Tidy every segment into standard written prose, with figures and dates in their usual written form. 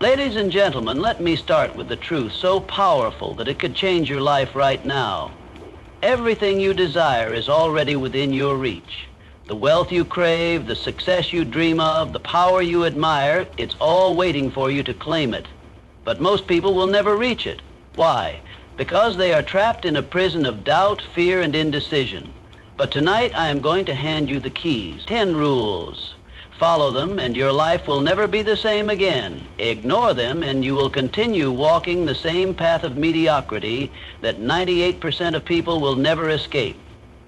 Ladies and gentlemen, let me start with the truth so powerful that it could change your life right now. Everything you desire is already within your reach. The wealth you crave, the success you dream of, the power you admire, it's all waiting for you to claim it. But most people will never reach it. Why? Because they are trapped in a prison of doubt, fear, and indecision. But tonight I am going to hand you the keys. 10 rules. Follow them and your life will never be the same again. Ignore them and you will continue walking the same path of mediocrity that 98% of people will never escape.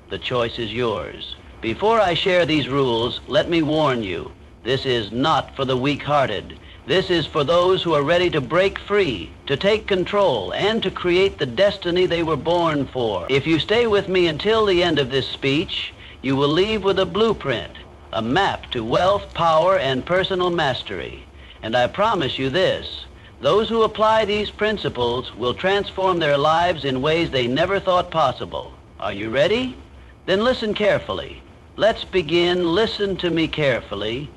The choice is yours. Before I share these rules, let me warn you, this is not for the weak-hearted. This is for those who are ready to break free, to take control, and to create the destiny they were born for. If you stay with me until the end of this speech, you will leave with a blueprint, a map to wealth, power, and personal mastery. And I promise you this, those who apply these principles will transform their lives in ways they never thought possible. Are you ready? Then listen carefully. Let's begin. Listen to me carefully,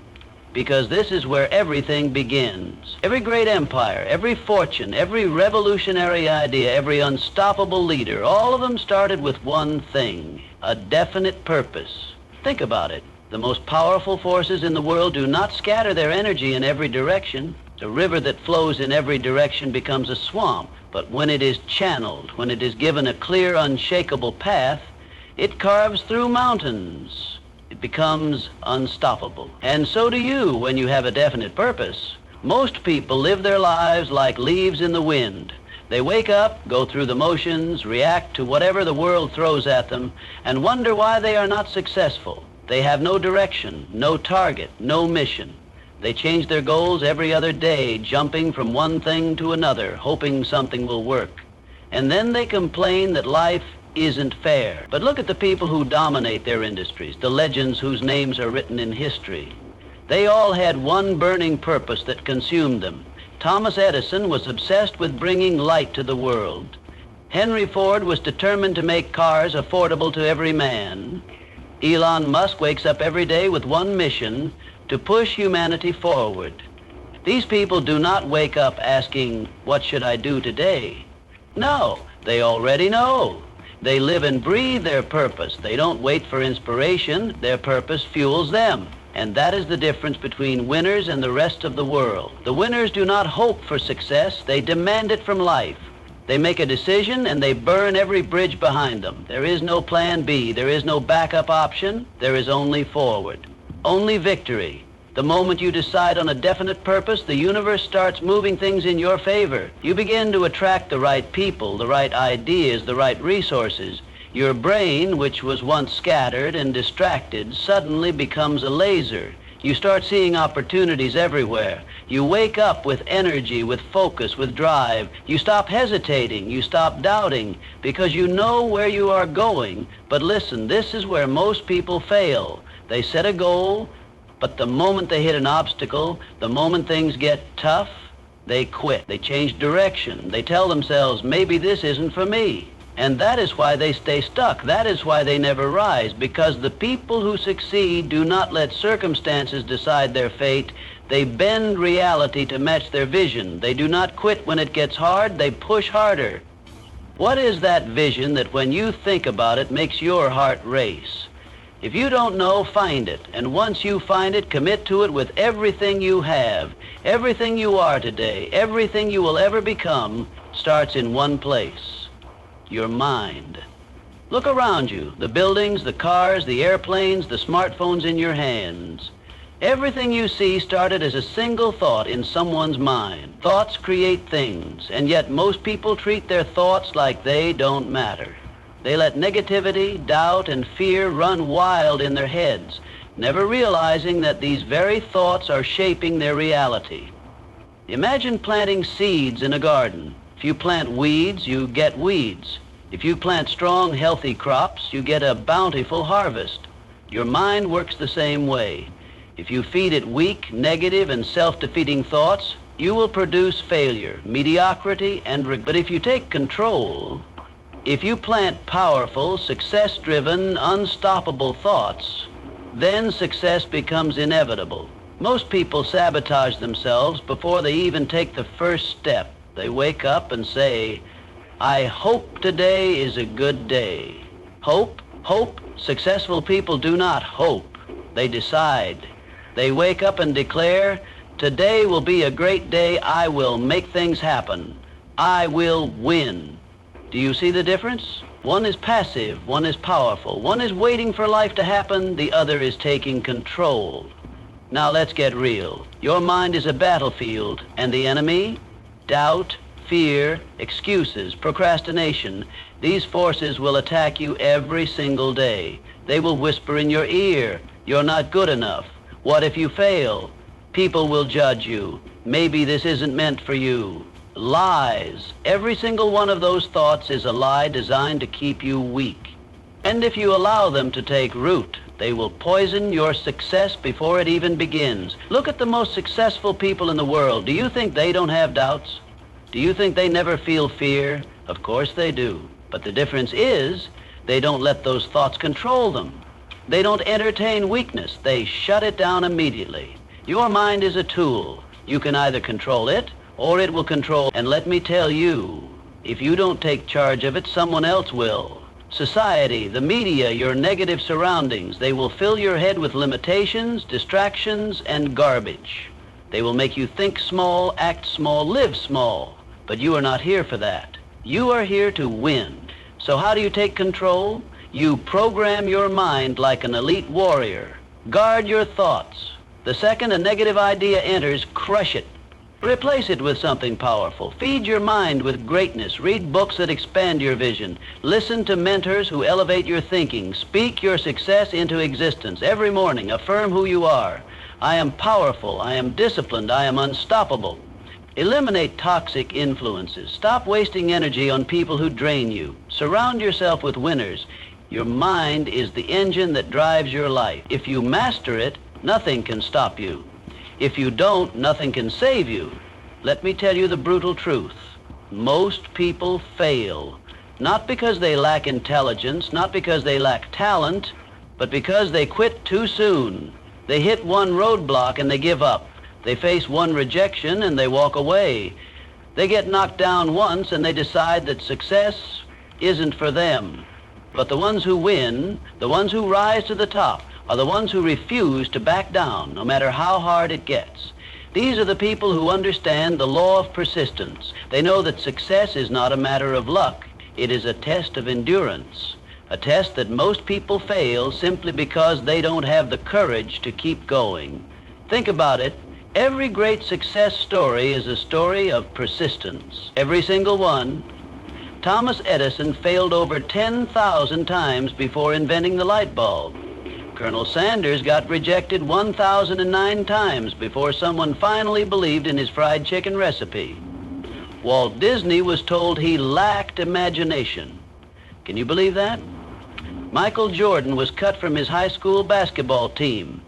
because this is where everything begins. Every great empire, every fortune, every revolutionary idea, every unstoppable leader, all of them started with one thing, a definite purpose. Think about it. The most powerful forces in the world do not scatter their energy in every direction. The river that flows in every direction becomes a swamp, but when it is channeled, when it is given a clear, unshakable path, it carves through mountains. It becomes unstoppable. And so do you when you have a definite purpose. Most people live their lives like leaves in the wind. They wake up, go through the motions, react to whatever the world throws at them, and wonder why they are not successful. They have no direction, no target, no mission. They change their goals every other day, jumping from one thing to another, hoping something will work. And then they complain that life isn't fair. But look at the people who dominate their industries, the legends whose names are written in history. They all had one burning purpose that consumed them. Thomas Edison was obsessed with bringing light to the world. Henry Ford was determined to make cars affordable to every man. Elon Musk wakes up every day with one mission, to push humanity forward. These people do not wake up asking, what should I do today? No, they already know. They live and breathe their purpose. They don't wait for inspiration. Their purpose fuels them. And that is the difference between winners and the rest of the world. The winners do not hope for success. They demand it from life. They make a decision and they burn every bridge behind them. There is no plan B. There is no backup option. There is only forward. Only victory. The moment you decide on a definite purpose, the universe starts moving things in your favor. You begin to attract the right people, the right ideas, the right resources. Your brain, which was once scattered and distracted, suddenly becomes a laser. You start seeing opportunities everywhere. You wake up with energy, with focus, with drive. You stop hesitating. You stop doubting because you know where you are going. But listen, this is where most people fail. They set a goal, but the moment they hit an obstacle, the moment things get tough, they quit. They change direction. They tell themselves, maybe this isn't for me. And that is why they stay stuck. That is why they never rise, because the people who succeed do not let circumstances decide their fate. They bend reality to match their vision. They do not quit when it gets hard. They push harder. What is that vision that when you think about it makes your heart race? If you don't know, find it. And once you find it, commit to it with everything you have. Everything you are today, everything you will ever become starts in one place. Your mind. Look around you, the buildings, the cars, the airplanes, the smartphones in your hands. Everything you see started as a single thought in someone's mind. Thoughts create things, and yet most people treat their thoughts like they don't matter. They let negativity, doubt, and fear run wild in their heads, never realizing that these very thoughts are shaping their reality. Imagine planting seeds in a garden. If you plant weeds, you get weeds. If you plant strong, healthy crops, you get a bountiful harvest. Your mind works the same way. If you feed it weak, negative, and self-defeating thoughts, you will produce failure, mediocrity, and regret. But if you take control, if you plant powerful, success-driven, unstoppable thoughts, then success becomes inevitable. Most people sabotage themselves before they even take the first step. They wake up and say, I hope today is a good day. Hope? Hope? Successful people do not hope. They decide. They wake up and declare, today will be a great day. I will make things happen. I will win. Do you see the difference? One is passive, one is powerful. One is waiting for life to happen, the other is taking control. Now let's get real. Your mind is a battlefield, and the enemy? Doubt, fear, excuses, procrastination. These forces will attack you every single day. They will whisper in your ear, you're not good enough. What if you fail? People will judge you. Maybe this isn't meant for you. Lies. Every single one of those thoughts is a lie designed to keep you weak. And if you allow them to take root, they will poison your success before it even begins. Look at the most successful people in the world. Do you think they don't have doubts? Do you think they never feel fear? Of course they do. But the difference is, they don't let those thoughts control them. They don't entertain weakness. They shut it down immediately. Your mind is a tool. You can either control it, or it will control. And let me tell you, if you don't take charge of it, someone else will. Society, the media, your negative surroundings, they will fill your head with limitations, distractions, and garbage. They will make you think small, act small, live small. But you are not here for that. You are here to win. So how do you take control? You program your mind like an elite warrior. Guard your thoughts. The second a negative idea enters, crush it. Replace it with something powerful. Feed your mind with greatness. Read books that expand your vision. Listen to mentors who elevate your thinking. Speak your success into existence. Every morning, affirm who you are. I am powerful. I am disciplined. I am unstoppable. Eliminate toxic influences. Stop wasting energy on people who drain you. Surround yourself with winners. Your mind is the engine that drives your life. If you master it, nothing can stop you. If you don't, nothing can save you. Let me tell you the brutal truth. Most people fail, not because they lack intelligence, not because they lack talent, but because they quit too soon. They hit one roadblock and they give up. They face one rejection and they walk away. They get knocked down once and they decide that success isn't for them. But the ones who win, the ones who rise to the top, are the ones who refuse to back down, no matter how hard it gets. These are the people who understand the law of persistence. They know that success is not a matter of luck. It is a test of endurance, a test that most people fail simply because they don't have the courage to keep going. Think about it. Every great success story is a story of persistence. Every single one. Thomas Edison failed over 10,000 times before inventing the light bulb. Colonel Sanders got rejected 1,009 times before someone finally believed in his fried chicken recipe. Walt Disney was told he lacked imagination. Can you believe that? Michael Jordan was cut from his high school basketball team.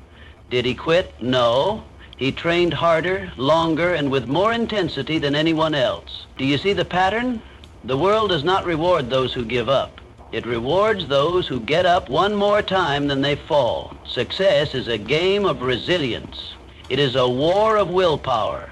Did he quit? No. He trained harder, longer, and with more intensity than anyone else. Do you see the pattern? The world does not reward those who give up. It rewards those who get up one more time than they fall. Success is a game of resilience. It is a war of willpower.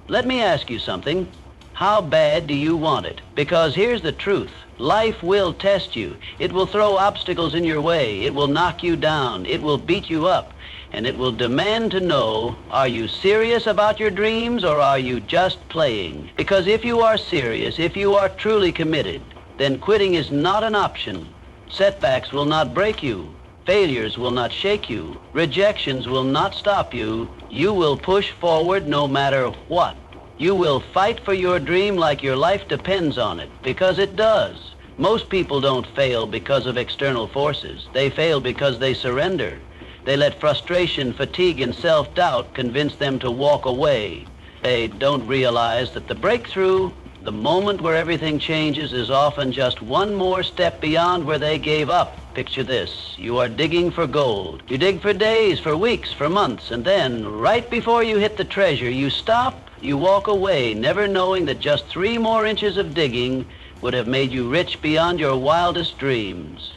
Let me ask you something. How bad do you want it? Because here's the truth. Life will test you. It will throw obstacles in your way. It will knock you down. It will beat you up. And it will demand to know, are you serious about your dreams or are you just playing? Because if you are serious, if you are truly committed, then quitting is not an option. Setbacks will not break you. Failures will not shake you. Rejections will not stop you. You will push forward no matter what. You will fight for your dream like your life depends on it, because it does. Most people don't fail because of external forces. They fail because they surrender. They let frustration, fatigue, and self-doubt convince them to walk away. They don't realize that the breakthrough, the moment where everything changes, is often just one more step beyond where they gave up. Picture this. You are digging for gold. You dig for days, for weeks, for months, and then, right before you hit the treasure, you stop, you walk away, never knowing that just 3 more inches of digging would have made you rich beyond your wildest dreams.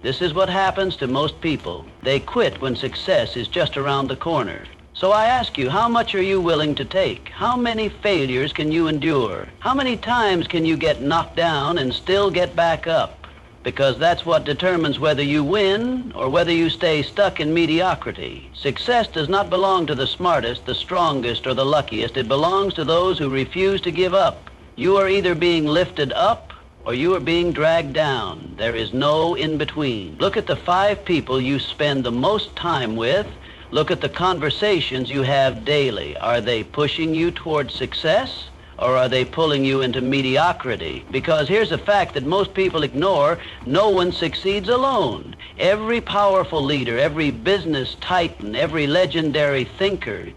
This is what happens to most people. They quit when success is just around the corner. So I ask you, how much are you willing to take? How many failures can you endure? How many times can you get knocked down and still get back up? Because that's what determines whether you win or whether you stay stuck in mediocrity. Success does not belong to the smartest, the strongest, or the luckiest. It belongs to those who refuse to give up. You are either being lifted up or you are being dragged down. There is no in between. Look at the 5 people you spend the most time with. Look at the conversations you have daily. Are they pushing you towards success, or are they pulling you into mediocrity? Because here's a fact that most people ignore: no one succeeds alone. Every powerful leader, every business titan, every legendary thinker,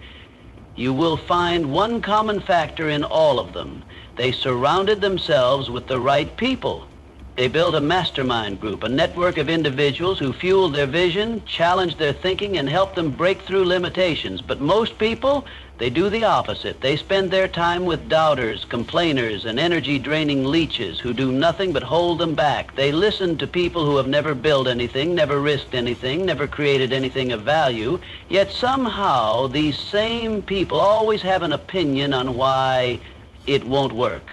you will find one common factor in all of them. They surrounded themselves with the right people. They built a mastermind group, a network of individuals who fueled their vision, challenged their thinking, and helped them break through limitations. But most people, they do the opposite. They spend their time with doubters, complainers, and energy-draining leeches who do nothing but hold them back. They listen to people who have never built anything, never risked anything, never created anything of value, yet somehow these same people always have an opinion on why it won't work.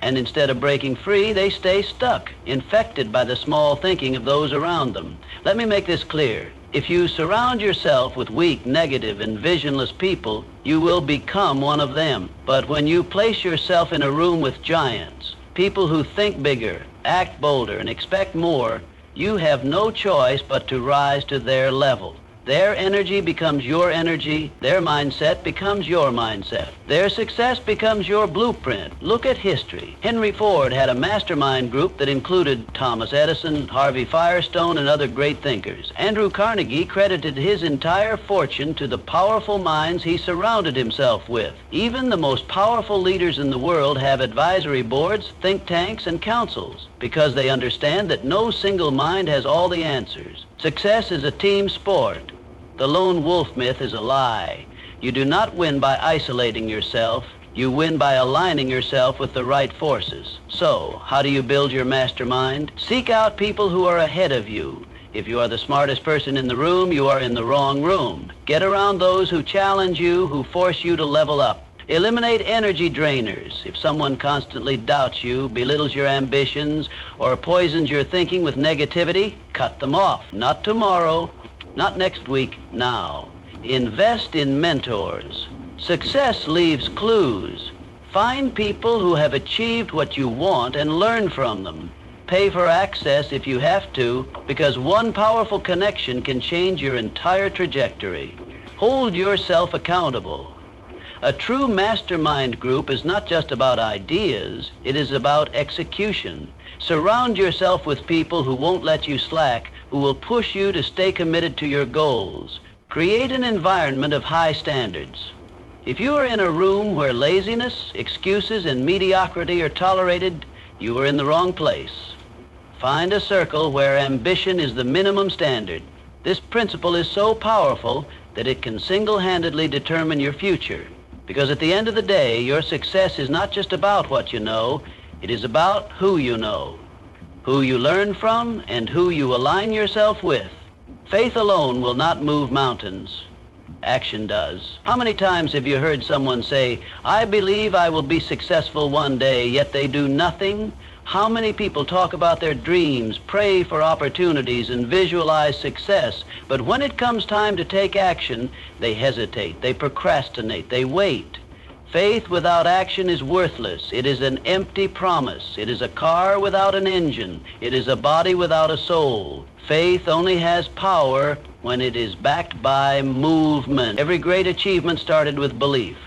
And instead of breaking free, they stay stuck, infected by the small thinking of those around them. Let me make this clear. If you surround yourself with weak, negative, and visionless people, you will become one of them. But when you place yourself in a room with giants, people who think bigger, act bolder, and expect more, you have no choice but to rise to their level. Their energy becomes your energy. Their mindset becomes your mindset. Their success becomes your blueprint. Look at history. Henry Ford had a mastermind group that included Thomas Edison, Harvey Firestone, and other great thinkers. Andrew Carnegie credited his entire fortune to the powerful minds he surrounded himself with. Even the most powerful leaders in the world have advisory boards, think tanks, and councils, because they understand that no single mind has all the answers. Success is a team sport. The lone wolf myth is a lie. You do not win by isolating yourself. You win by aligning yourself with the right forces. So, how do you build your mastermind? Seek out people who are ahead of you. If you are the smartest person in the room, you are in the wrong room. Get around those who challenge you, who force you to level up. Eliminate energy drainers. If someone constantly doubts you, belittles your ambitions, or poisons your thinking with negativity, cut them off. Not tomorrow, not next week, now. Invest in mentors. Success leaves clues. Find people who have achieved what you want and learn from them. Pay for access if you have to, because one powerful connection can change your entire trajectory. Hold yourself accountable. A true mastermind group is not just about ideas, it is about execution. Surround yourself with people who won't let you slack, who will push you to stay committed to your goals. Create an environment of high standards. If you are in a room where laziness, excuses, and mediocrity are tolerated, you are in the wrong place. Find a circle where ambition is the minimum standard. This principle is so powerful that it can single-handedly determine your future. Because at the end of the day, your success is not just about what you know, it is about who you know, who you learn from, and who you align yourself with. Faith alone will not move mountains. Action does. How many times have you heard someone say, "I believe I will be successful one day," yet they do nothing? How many people talk about their dreams, pray for opportunities, and visualize success, but when it comes time to take action, they hesitate, they procrastinate, they wait. Faith without action is worthless. It is an empty promise. It is a car without an engine. It is a body without a soul. Faith only has power when it is backed by movement. Every great achievement started with belief,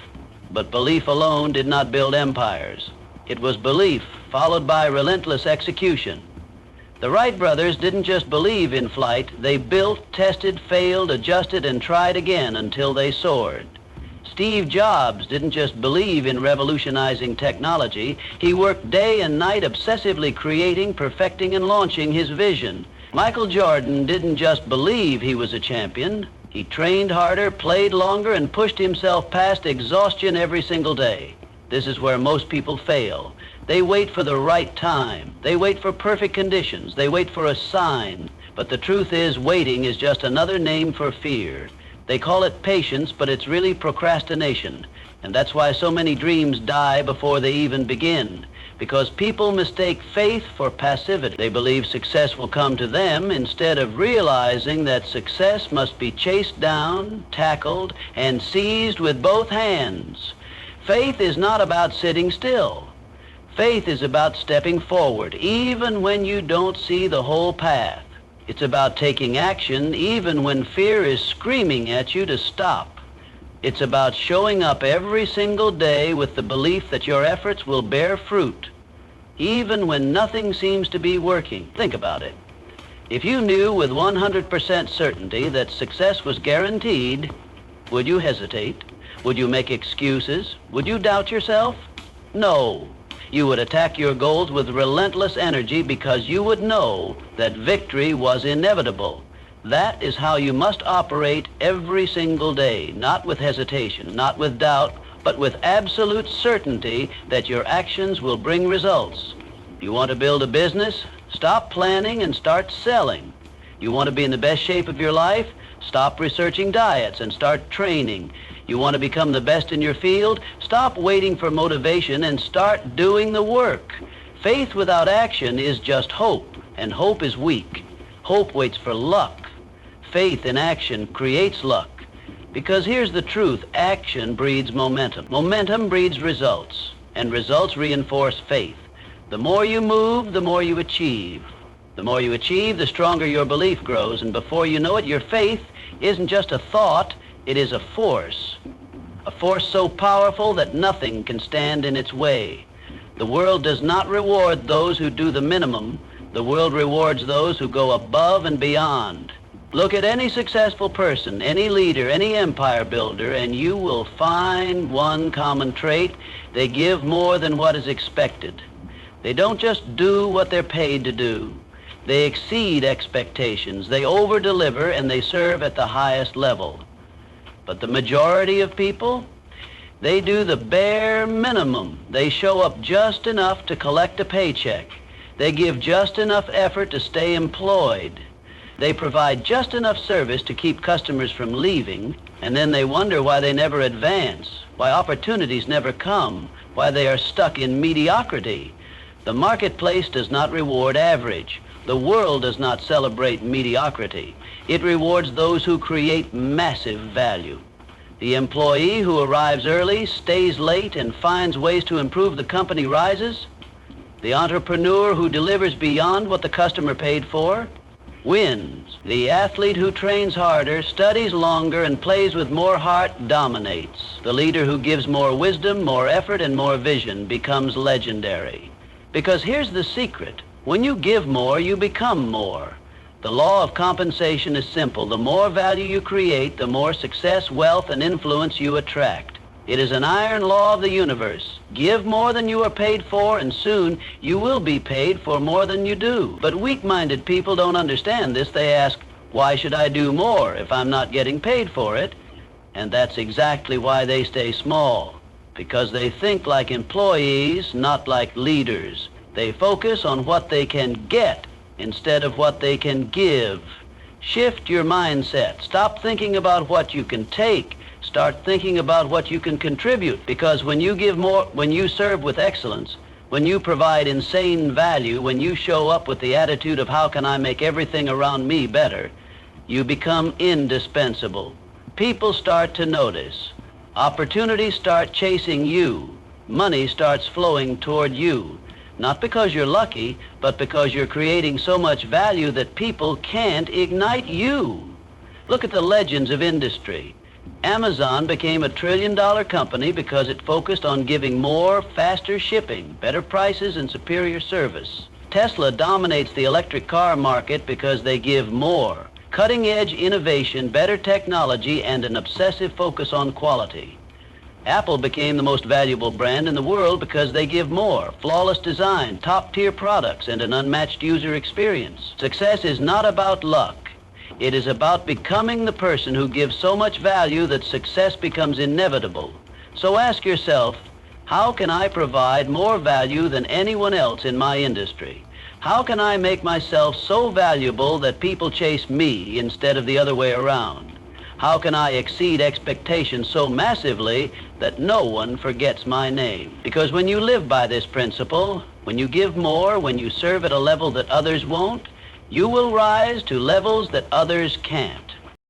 but belief alone did not build empires. It was belief followed by relentless execution. The Wright brothers didn't just believe in flight. They built, tested, failed, adjusted, and tried again until they soared. Steve Jobs didn't just believe in revolutionizing technology. He worked day and night obsessively creating, perfecting, and launching his vision. Michael Jordan didn't just believe he was a champion. He trained harder, played longer, and pushed himself past exhaustion every single day. This is where most people fail. They wait for the right time. They wait for perfect conditions. They wait for a sign. But the truth is, waiting is just another name for fear. They call it patience, but it's really procrastination. And that's why so many dreams die before they even begin. Because people mistake faith for passivity. They believe success will come to them instead of realizing that success must be chased down, tackled, and seized with both hands. Faith is not about sitting still. Faith is about stepping forward, even when you don't see the whole path. It's about taking action, even when fear is screaming at you to stop. It's about showing up every single day with the belief that your efforts will bear fruit, even when nothing seems to be working. Think about it. If you knew with 100% certainty that success was guaranteed, would you hesitate? Would you make excuses? Would you doubt yourself? No. You would attack your goals with relentless energy because you would know that victory was inevitable. That is how you must operate every single day, not with hesitation, not with doubt, but with absolute certainty that your actions will bring results. You want to build a business? Stop planning and start selling. You want to be in the best shape of your life? Stop researching diets and start training. You want to become the best in your field? Stop waiting for motivation and start doing the work. Faith without action is just hope, and hope is weak. Hope waits for luck. Faith in action creates luck. Because here's the truth, action breeds momentum. Momentum breeds results, and results reinforce faith. The more you move, the more you achieve. The more you achieve, the stronger your belief grows, and before you know it, your faith isn't just a thought, it is a force. A force so powerful that nothing can stand in its way. The world does not reward those who do the minimum. The world rewards those who go above and beyond. Look at any successful person, any leader, any empire builder, and you will find one common trait. They give more than what is expected. They don't just do what they're paid to do. They exceed expectations. They over-deliver, and they serve at the highest level. But the majority of people, they do the bare minimum. They show up just enough to collect a paycheck. They give just enough effort to stay employed. They provide just enough service to keep customers from leaving, and then they wonder why they never advance, why opportunities never come, why they are stuck in mediocrity. The marketplace does not reward average. The world does not celebrate mediocrity. It rewards those who create massive value. The employee who arrives early, stays late, and finds ways to improve the company rises. The entrepreneur who delivers beyond what the customer paid for wins. The athlete who trains harder, studies longer, and plays with more heart dominates. The leader who gives more wisdom, more effort, and more vision becomes legendary. Because here's the secret. When you give more, you become more. The law of compensation is simple. The more value you create, the more success, wealth, and influence you attract. It is an iron law of the universe. Give more than you are paid for, and soon you will be paid for more than you do. But weak-minded people don't understand this. They ask, why should I do more if I'm not getting paid for it? And that's exactly why they stay small. Because they think like employees, not like leaders. They focus on what they can get instead of what they can give. Shift your mindset. Stop thinking about what you can take. Start thinking about what you can contribute, because when you give more, when you serve with excellence, when you provide insane value, when you show up with the attitude of how can I make everything around me better, you become indispensable. People start to notice. Opportunities start chasing you. Money starts flowing toward you. Not because you're lucky, but because you're creating so much value that people can't ignite you. Look at the legends of industry. Amazon became a $1 trillion company because it focused on giving more, faster shipping, better prices, and superior service. Tesla dominates the electric car market because they give more. Cutting-edge innovation, better technology, and an obsessive focus on quality. Apple became the most valuable brand in the world because they give more. Flawless design, top-tier products, and an unmatched user experience. Success is not about luck. It is about becoming the person who gives so much value that success becomes inevitable. So ask yourself, how can I provide more value than anyone else in my industry? How can I make myself so valuable that people chase me instead of the other way around? How can I exceed expectations so massively that no one forgets my name? Because when you live by this principle, when you give more, when you serve at a level that others won't, you will rise to levels that others can't.